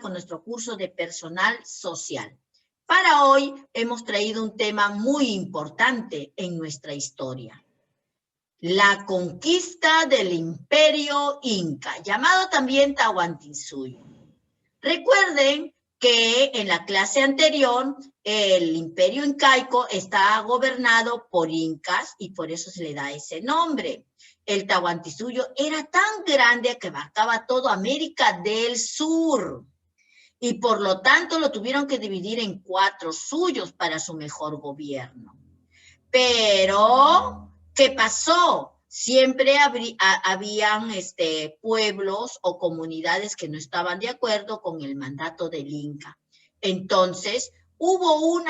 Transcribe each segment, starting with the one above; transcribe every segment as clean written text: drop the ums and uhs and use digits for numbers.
con nuestro curso de personal social. Para hoy hemos traído un tema muy importante en nuestra historia. La conquista del Imperio Inca, llamado también Tahuantinsuyo. Recuerden que en la clase anterior el Imperio Incaico está gobernado por incas y por eso se le da ese nombre. El Tahuantinsuyo era tan grande que abarcaba toda América del Sur y por lo tanto lo tuvieron que dividir en 4 suyos para su mejor gobierno. Pero, ¿qué pasó? Siempre habían pueblos o comunidades que no estaban de acuerdo con el mandato del Inca. Entonces, hubo un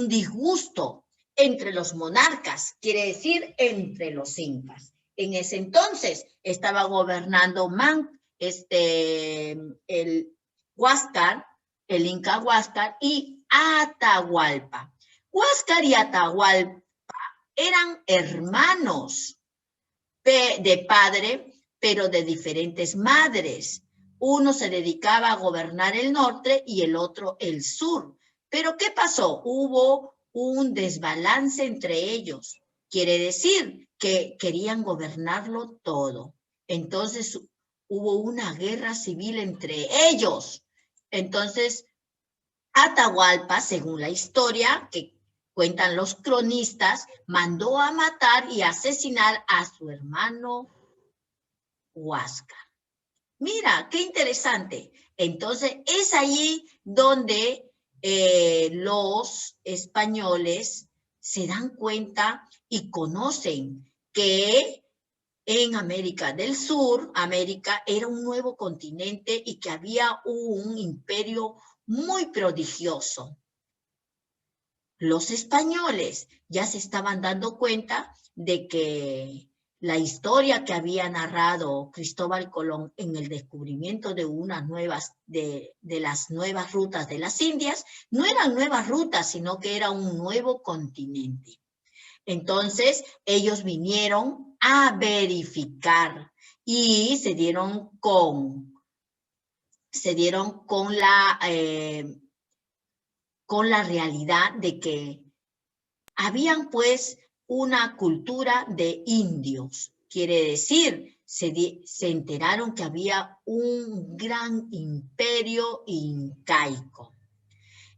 disgusto entre los monarcas, quiere decir entre los incas. En ese entonces estaba gobernando el Huáscar, el Inca Huáscar y Atahualpa. Huáscar y Atahualpa eran hermanos de padre, pero de diferentes madres. Uno se dedicaba a gobernar el norte y el otro el sur. Pero ¿qué pasó? Hubo un desbalance entre ellos. Quiere decir que querían gobernarlo todo. Entonces hubo una guerra civil entre ellos. Entonces, Atahualpa, según la historia que cuentan los cronistas, mandó a matar y asesinar a su hermano Huáscar. Mira, qué interesante. Entonces, es allí donde los españoles se dan cuenta y conocen que en América del Sur, América era un nuevo continente y que había un imperio muy prodigioso. Los españoles ya se estaban dando cuenta de que la historia que había narrado Cristóbal Colón en el descubrimiento de las nuevas rutas de las Indias no eran nuevas rutas, sino que era un nuevo continente. Entonces, ellos vinieron a verificar y se dieron con la realidad de que habían pues una cultura de indios. Quiere decir, se enteraron que había un gran imperio incaico.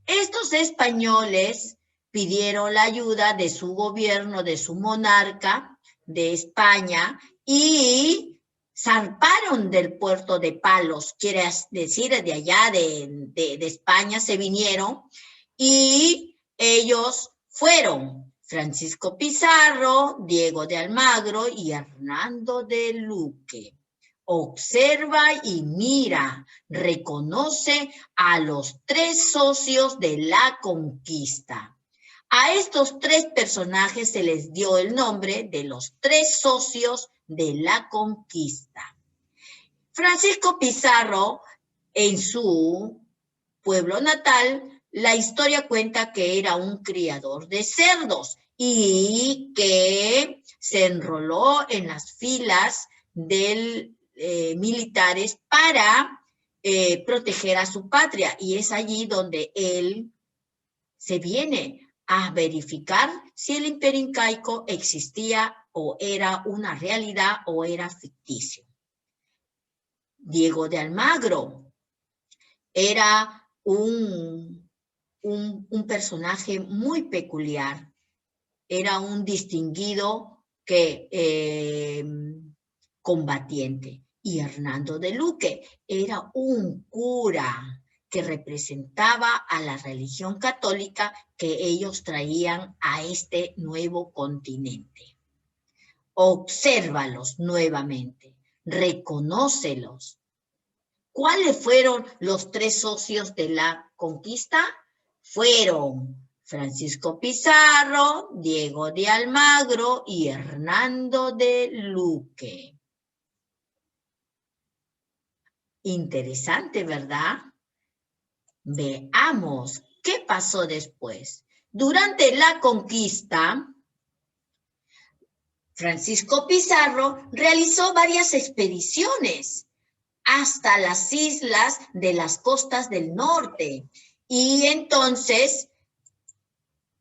Estos españoles pidieron la ayuda de su gobierno, de su monarca, de España, y zarparon del puerto de Palos, quiere decir, de allá de España se vinieron, y ellos fueron Francisco Pizarro, Diego de Almagro y Hernando de Luque. Observa y mira, reconoce a los 3 socios de la conquista. A estos 3 personajes se les dio el nombre de los 3 socios de la conquista. Francisco Pizarro, en su pueblo natal, la historia cuenta que era un criador de cerdos y que se enroló en las filas militares para proteger a su patria, y es allí donde él se viene a verificar si el imperio incaico existía o era una realidad o era ficticio. Diego de Almagro era un personaje muy peculiar, era un distinguido combatiente. Y Hernando de Luque era un cura que representaba a la religión católica que ellos traían a este nuevo continente. Obsérvalos nuevamente, reconócelos. ¿Cuáles fueron los 3 socios de la conquista? Fueron Francisco Pizarro, Diego de Almagro y Hernando de Luque. Interesante, ¿verdad? Veamos qué pasó después. Durante la conquista, Francisco Pizarro realizó varias expediciones hasta las islas de las costas del norte. Y entonces,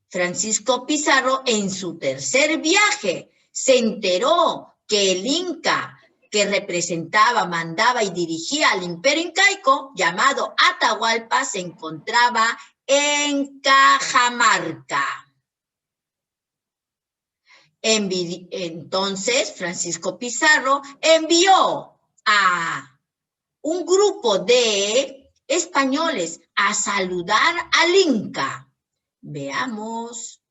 Francisco Pizarro, en su tercer viaje, se enteró que el Inca que representaba, mandaba y dirigía al imperio incaico, llamado Atahualpa, se encontraba en Cajamarca. Entonces, Francisco Pizarro envió a un grupo de españoles a saludar al Inca. Veamos.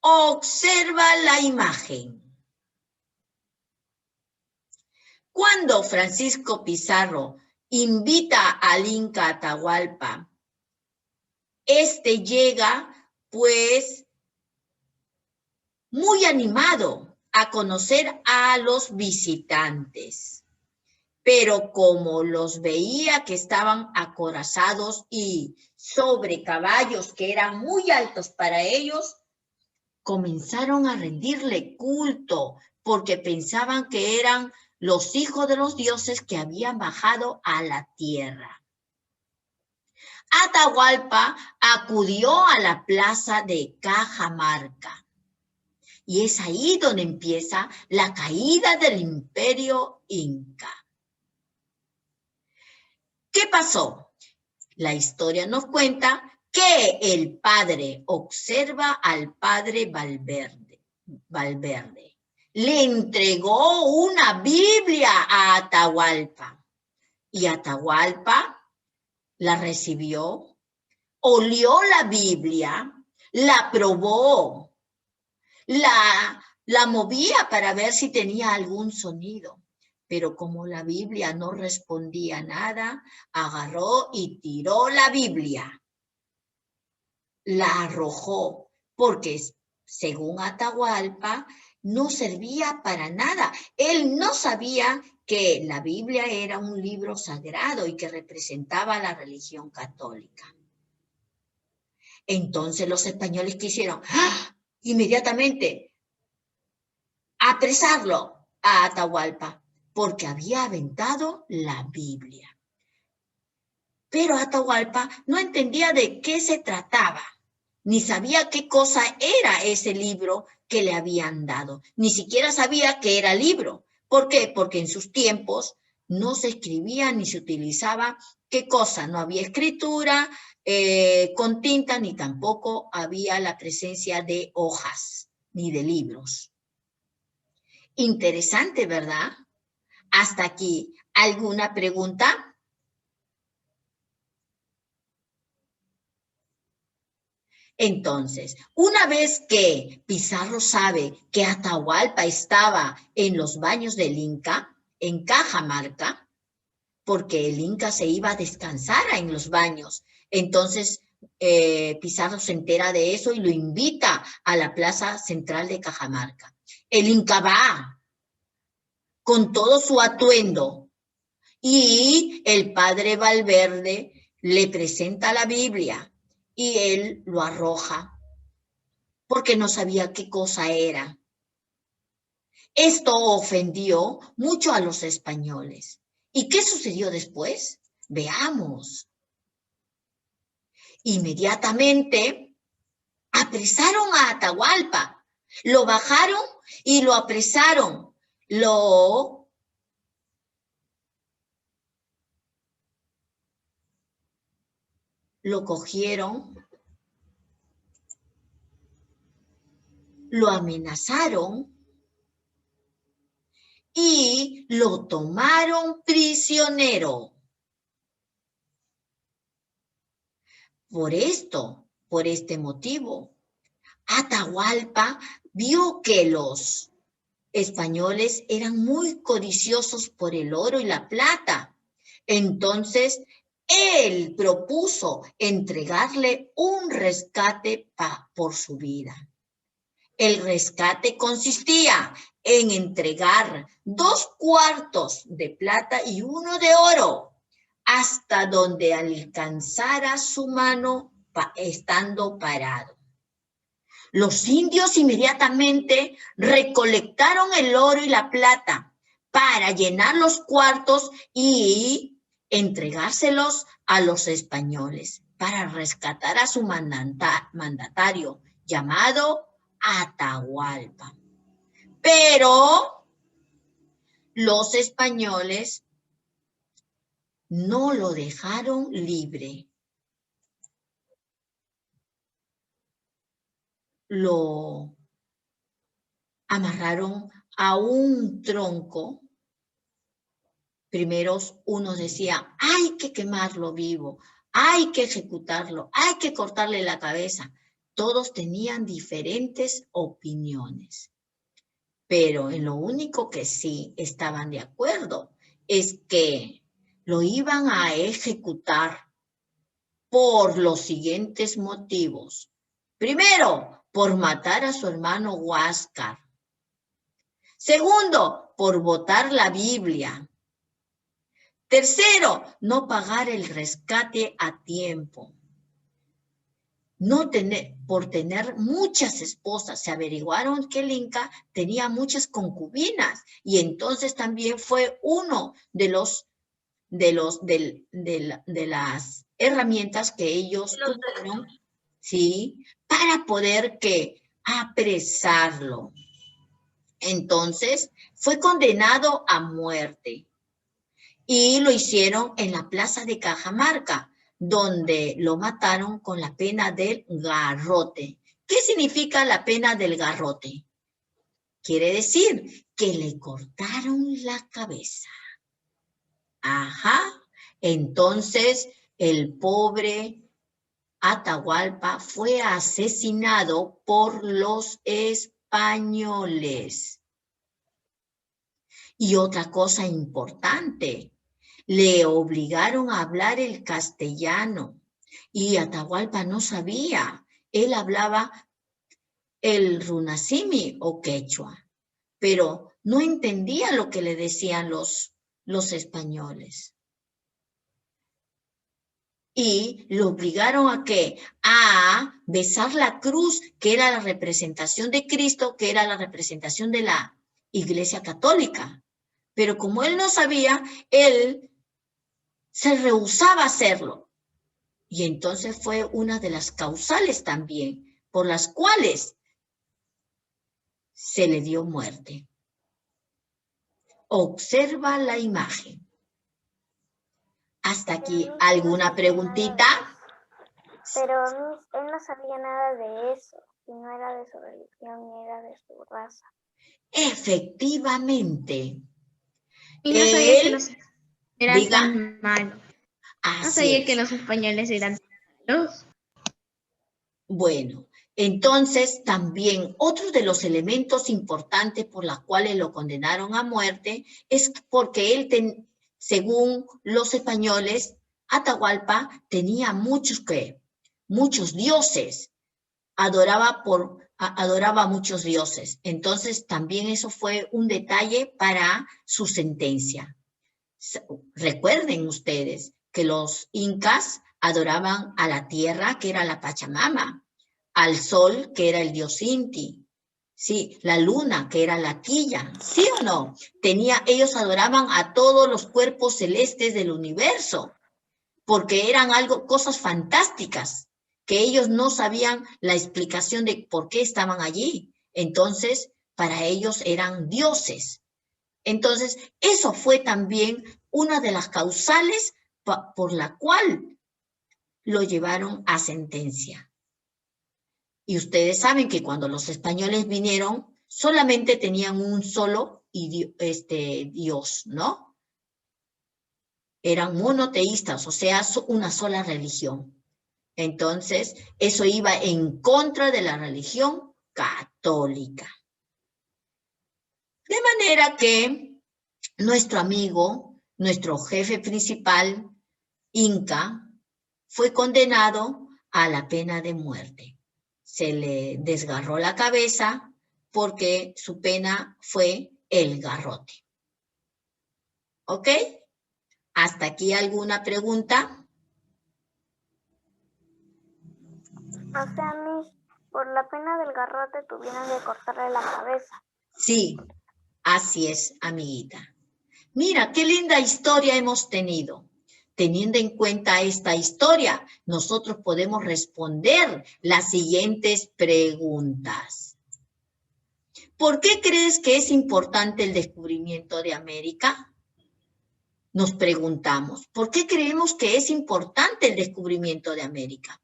Observa la imagen. Cuando Francisco Pizarro invita al Inca Atahualpa, este llega, pues, muy animado a conocer a los visitantes. Pero como los veía que estaban acorazados y sobre caballos que eran muy altos para ellos, comenzaron a rendirle culto porque pensaban que eran los hijos de los dioses que habían bajado a la tierra. Atahualpa acudió a la plaza de Cajamarca. Y es ahí donde empieza la caída del imperio inca. ¿Qué pasó? La historia nos cuenta que el padre observa al padre Valverde. Le entregó una Biblia a Atahualpa. Y Atahualpa la recibió, olió la Biblia, la probó, la movía para ver si tenía algún sonido. Pero como la Biblia no respondía nada, agarró y tiró la Biblia. La arrojó, porque según Atahualpa no servía para nada. Él no sabía que la Biblia era un libro sagrado y que representaba la religión católica. Entonces los españoles quisieron inmediatamente apresarlo a Atahualpa, porque había aventado la Biblia. Pero Atahualpa no entendía de qué se trataba, ni sabía qué cosa era ese libro que le habían dado. Ni siquiera sabía qué era libro. ¿Por qué? Porque en sus tiempos no se escribía ni se utilizaba qué cosa. No había escritura con tinta, ni tampoco había la presencia de hojas, ni de libros. Interesante, ¿verdad? Hasta aquí. ¿Alguna pregunta? Entonces, una vez que Pizarro sabe que Atahualpa estaba en los baños del Inca, en Cajamarca, porque el Inca se iba a descansar en los baños, entonces Pizarro se entera de eso y lo invita a la plaza central de Cajamarca. El Inca va con todo su atuendo y el padre Valverde le presenta la Biblia y él lo arroja porque no sabía qué cosa era. Esto ofendió mucho a los españoles. ¿Y qué sucedió después? Veamos. Inmediatamente apresaron a Atahualpa, lo bajaron y lo apresaron, lo cogieron, lo amenazaron y lo tomaron prisionero. Por este motivo, Atahualpa vio que los españoles eran muy codiciosos por el oro y la plata. Entonces, él propuso entregarle un rescate por su vida. El rescate consistía en entregar 2 cuartos de plata y 1 de oro, hasta donde alcanzara su mano estando parado. Los indios inmediatamente recolectaron el oro y la plata para llenar los cuartos y entregárselos a los españoles para rescatar a su mandatario llamado Atahualpa. Pero los españoles no lo dejaron libre. Lo amarraron a un tronco. Primero unos decían, hay que quemarlo vivo, hay que ejecutarlo, hay que cortarle la cabeza. Todos tenían diferentes opiniones. Pero en lo único que sí estaban de acuerdo es que lo iban a ejecutar por los siguientes motivos. Primero, por matar a su hermano Huáscar. Segundo, por botar la Biblia. Tercero, no pagar el rescate a tiempo. Por tener muchas esposas. Se averiguaron que el Inca tenía muchas concubinas y entonces también fue uno de las herramientas que ellos tuvieron, ¿sí? Para poder apresarlo. Entonces, fue condenado a muerte. Y lo hicieron en la plaza de Cajamarca, donde lo mataron con la pena del garrote. ¿Qué significa la pena del garrote? Quiere decir que le cortaron la cabeza. Ajá. Entonces, el pobre Atahualpa fue asesinado por los españoles. Y otra cosa importante, le obligaron a hablar el castellano y Atahualpa no sabía. Él hablaba el runasimi o quechua, pero no entendía lo que le decían los españoles. Y lo obligaron a ¿qué? A besar la cruz, que era la representación de Cristo, que era la representación de la Iglesia Católica. Pero como él no sabía, él se rehusaba a hacerlo. Y entonces fue una de las causales también por las cuales se le dio muerte. Observa la imagen. ¿Hasta aquí alguna preguntita? Pero él no sabía nada de eso, y no era de su religión, ni era de su raza. Efectivamente. Y no sabía que los eran tan malos. No sabía que los españoles eran tan malos. Bueno, entonces también otro de los elementos importantes por los cuales lo condenaron a muerte es porque él, según los españoles, Atahualpa tenía muchos dioses, adoraba a muchos dioses. Entonces también eso fue un detalle para su sentencia. Recuerden ustedes que los incas adoraban a la tierra, que era la Pachamama, al sol, que era el dios Inti, sí, la luna, que era la Quilla, ¿sí o no? Ellos adoraban a todos los cuerpos celestes del universo, porque eran cosas fantásticas, que ellos no sabían la explicación de por qué estaban allí. Entonces, para ellos eran dioses. Entonces, eso fue también una de las causales por la cual lo llevaron a sentencia. Y ustedes saben que cuando los españoles vinieron, solamente tenían un solo Dios, ¿no? Eran monoteístas, o sea, una sola religión. Entonces, eso iba en contra de la religión católica. De manera que nuestro amigo, nuestro jefe principal, Inca, fue condenado a la pena de muerte. Se le desgarró la cabeza porque su pena fue el garrote. ¿Ok? ¿Hasta aquí alguna pregunta? O sea, por la pena del garrote tuvieron que cortarle la cabeza. Sí, así es, amiguita. Mira, qué linda historia hemos tenido. Teniendo en cuenta esta historia, nosotros podemos responder las siguientes preguntas. ¿Por qué crees que es importante el descubrimiento de América? Nos preguntamos, ¿por qué creemos que es importante el descubrimiento de América?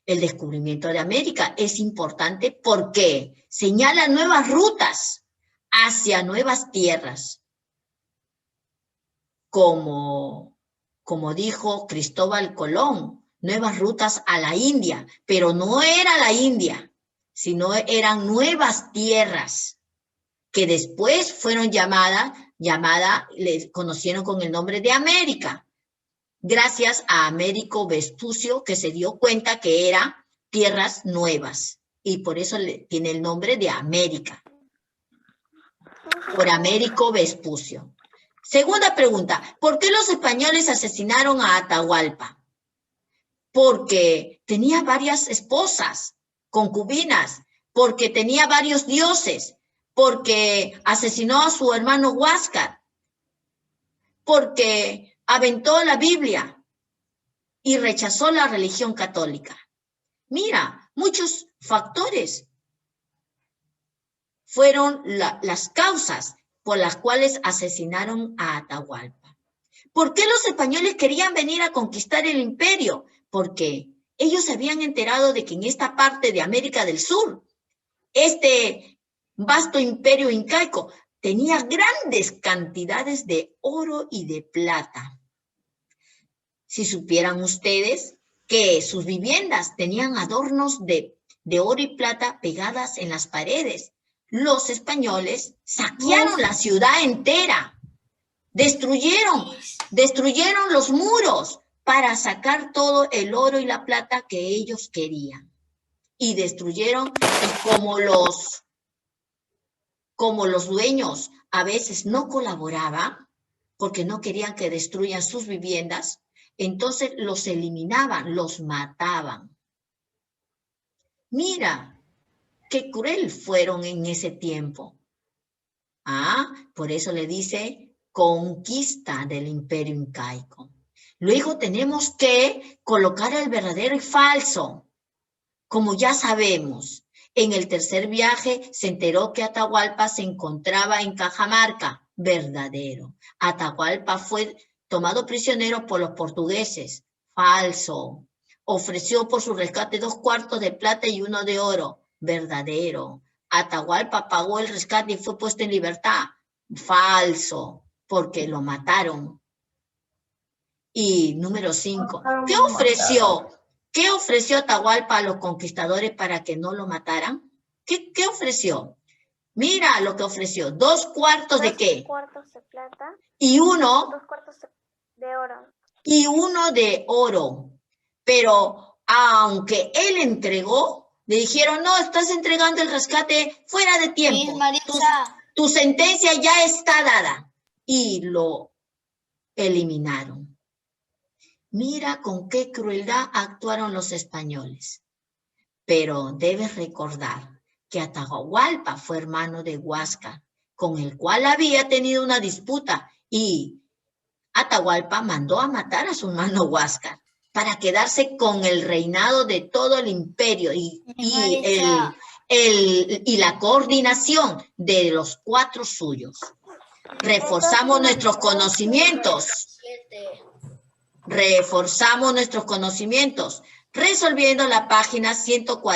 El descubrimiento de América es importante porque señala nuevas rutas hacia nuevas tierras. Como dijo Cristóbal Colón, nuevas rutas a la India, pero no era la India, sino eran nuevas tierras que después fueron les conocieron con el nombre de América, gracias a Américo Vespucio, que se dio cuenta que eran tierras nuevas, y por eso tiene el nombre de América, por Américo Vespucio. Segunda pregunta, ¿por qué los españoles asesinaron a Atahualpa? Porque tenía varias esposas, concubinas, porque tenía varios dioses, porque asesinó a su hermano Huáscar, porque aventó la Biblia y rechazó la religión católica. Mira, muchos factores fueron las causas por las cuales asesinaron a Atahualpa. ¿Por qué los españoles querían venir a conquistar el imperio? Porque ellos se habían enterado de que en esta parte de América del Sur, este vasto imperio incaico tenía grandes cantidades de oro y de plata. Si supieran ustedes que sus viviendas tenían adornos de oro y plata pegadas en las paredes, los españoles saquearon la ciudad entera, destruyeron los muros para sacar todo el oro y la plata que ellos querían. Y destruyeron, y como los dueños a veces no colaboraban, porque no querían que destruyan sus viviendas, entonces los eliminaban, los mataban. Mira, qué cruel fueron en ese tiempo. Por eso le dice conquista del imperio incaico. Luego tenemos que colocar el verdadero y falso. Como ya sabemos, en el tercer viaje se enteró que Atahualpa se encontraba en Cajamarca. Verdadero. Atahualpa fue tomado prisionero por los portugueses. Falso. Ofreció por su rescate 2 cuartos de plata y 1 de oro. Verdadero. Atahualpa pagó el rescate y fue puesto en libertad. Falso, porque lo mataron. Y número 5, ¿qué ofreció Atahualpa a los conquistadores para que no lo mataran? ¿Qué ofreció? Mira lo que ofreció. 2 cuartos de qué? 2 cuartos de plata. Y 1. 2 cuartos de oro. Y 1 de oro. Pero aunque él entregó, le dijeron, no, estás entregando el rescate fuera de tiempo. Tu sentencia ya está dada. Y lo eliminaron. Mira con qué crueldad actuaron los españoles. Pero debes recordar que Atahualpa fue hermano de Huáscar, con el cual había tenido una disputa, y Atahualpa mandó a matar a su hermano Huáscar para quedarse con el reinado de todo el imperio y la coordinación de los 4 suyos. Reforzamos nuestros conocimientos. Resolviendo la página 140.